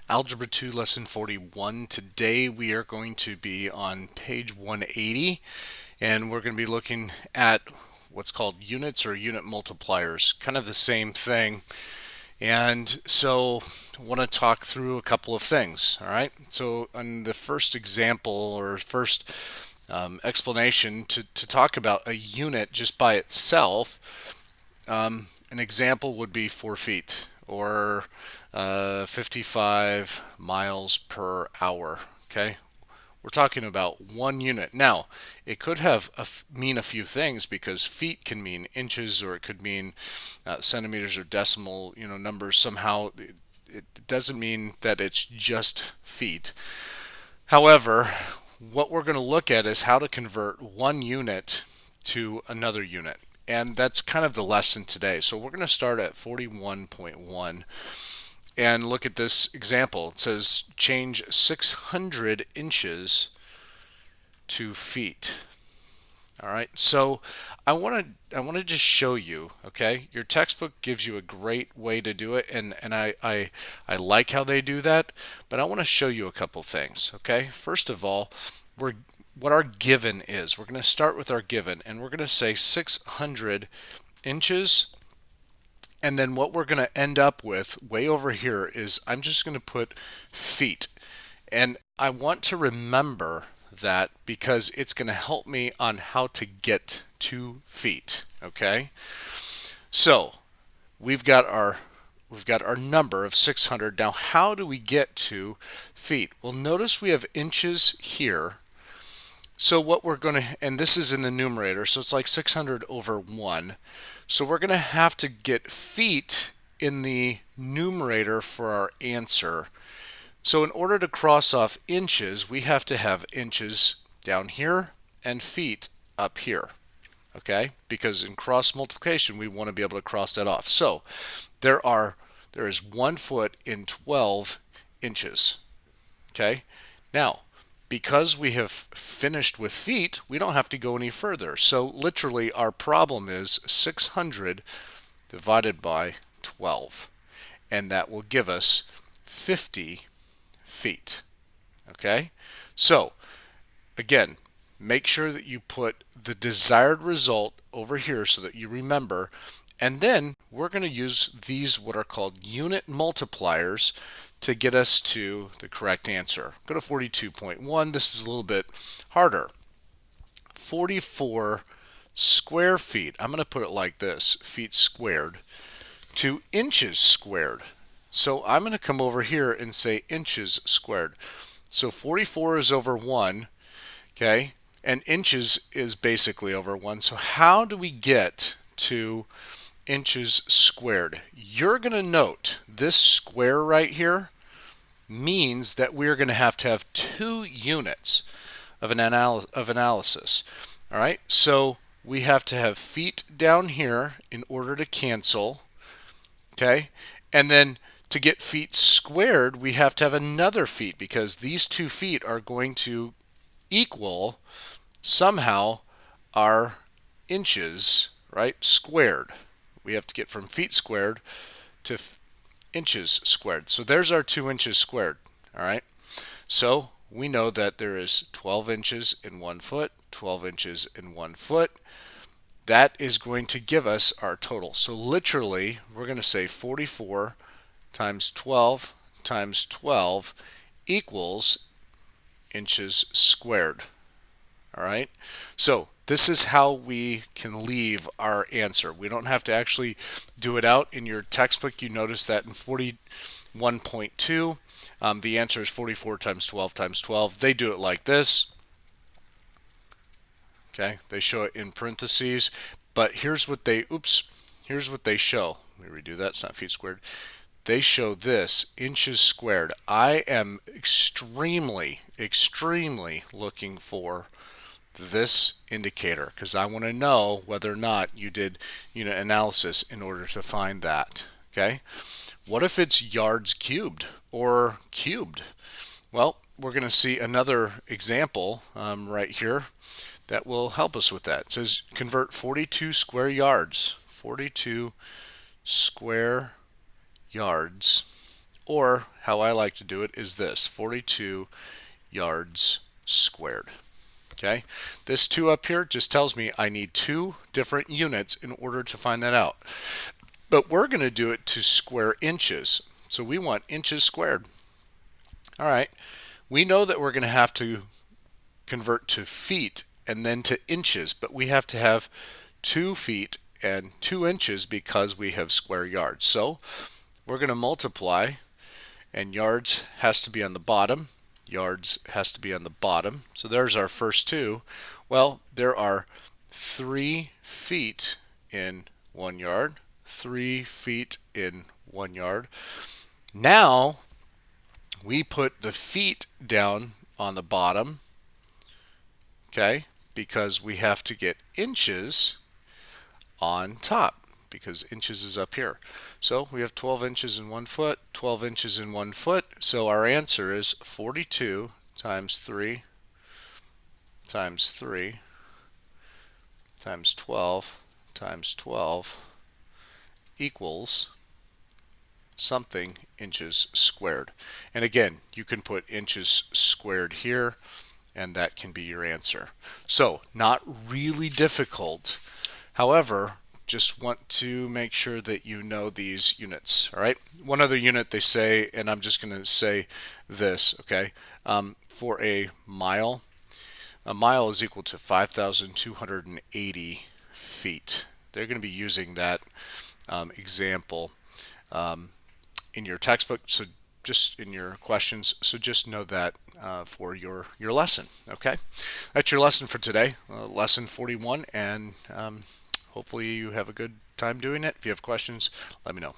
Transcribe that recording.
Algebra 2, Lesson 41. Today we are going to be on page 180, and we're going to be looking at what's called units or unit multipliers, kind of the same thing. And so I want to talk through a couple of things, all right? So on the first example or first explanation to talk about a unit just by itself, an example would be 4 feet or 55 miles per hour. Okay, we're talking about one unit. Now, it could have mean a few things because feet can mean inches or it could mean centimeters or decimal, numbers. Somehow, it doesn't mean that it's just feet. However, what we're going to look at is how to convert one unit to another unit. And that's kind of the lesson today. So we're going to start at 41.1 and look at this example. It says change 600 inches to feet. All right, so I want to just show you. Okay, your textbook gives you a great way to do it, and I like how they do that. But I want to show you a couple things. Okay, first of all, what our given is. We're going to start with our given, and we're going to say 600 inches. And then what we're going to end up with way over here is I'm just going to put feet. And I want to remember that because it's going to help me on how to get to feet. Okay? So we've got our number of 600. Now how do we get to feet? Well, notice we have inches here. So what we're going to, and this is in the numerator, so it's like 600 over 1. So we're going to have to get feet in the numerator for our answer. So in order to cross off inches, we have to have inches down here and feet up here. Okay? Because in cross multiplication, we want to be able to cross that off. So there is 1 foot in 12 inches. Okay? Now, because we have finished with feet, we don't have to go any further. So literally our problem is 600 divided by 12. And that will give us 50 feet. Okay? So, again, make sure that you put the desired result over here so that you remember. And then we're going to use these, what are called unit multipliers, to get us to the correct answer. Go to 42.1. This is a little bit harder. 44 square feet. I'm going to put it like this, feet squared, to inches squared. So I'm going to come over here and say inches squared. So 44 is over 1, okay? And inches is basically over 1. So how do we get to inches squared? You're going to note this square right here means that we're going to have 2 units of analysis. All right, so we have to have feet down here in order to cancel. Okay, and then to get feet squared, we have to have another feet because these 2 feet are going to equal somehow our inches, right, squared. We have to get from feet squared to inches squared. So there's our 2 inches squared. All right. So we know that there is 12 inches in 1 foot, 12 inches in 1 foot. That is going to give us our total. So literally, we're going to say 44 times 12 times 12 equals inches squared. All right. So this is how we can leave our answer. We don't have to actually do it out in your textbook. You notice that in 41.2, the answer is 44 times 12 times 12. They do it like this. Okay, they show it in parentheses, but here's what they show. Let me redo that. It's not feet squared. They show this, inches squared. I am extremely looking for this indicator because I want to know whether or not you did unit analysis in order to find that. Okay, what if it's yards cubed or cubed? Well, we're going to see another example right here that will help us with that. It says convert 42 square yards. 42 square yards Or how I like to do it is this, 42 yards squared. Okay, this 2 up here just tells me I need 2 different units in order to find that out. But we're going to do it to square inches. So we want inches squared. All right, we know that we're going to have to convert to feet and then to inches, but we have to have 2 feet and 2 inches because we have square yards. So we're going to multiply, and yards has to be on the bottom. Yards has to be on the bottom. So there's our first 2. Well, there are 3 feet in 1 yard, 3 feet in 1 yard. Now we put the feet down on the bottom, okay, because we have to get inches on top because inches is up here. So we have 12 inches in 1 foot, 12 inches in 1 foot. So our answer is 42 times 3 times 3 times 12 times 12 equals something inches squared. And again, you can put inches squared here, and that can be your answer. So not really difficult. However, just want to make sure that you know these units. All right. One other unit they say, and I'm just going to say this, okay, for a mile is equal to 5,280 feet. They're going to be using that example in your textbook, so just in your questions. So just know that for your lesson. Okay, that's your lesson for today, lesson 41, and hopefully you have a good time doing it. If you have questions, let me know.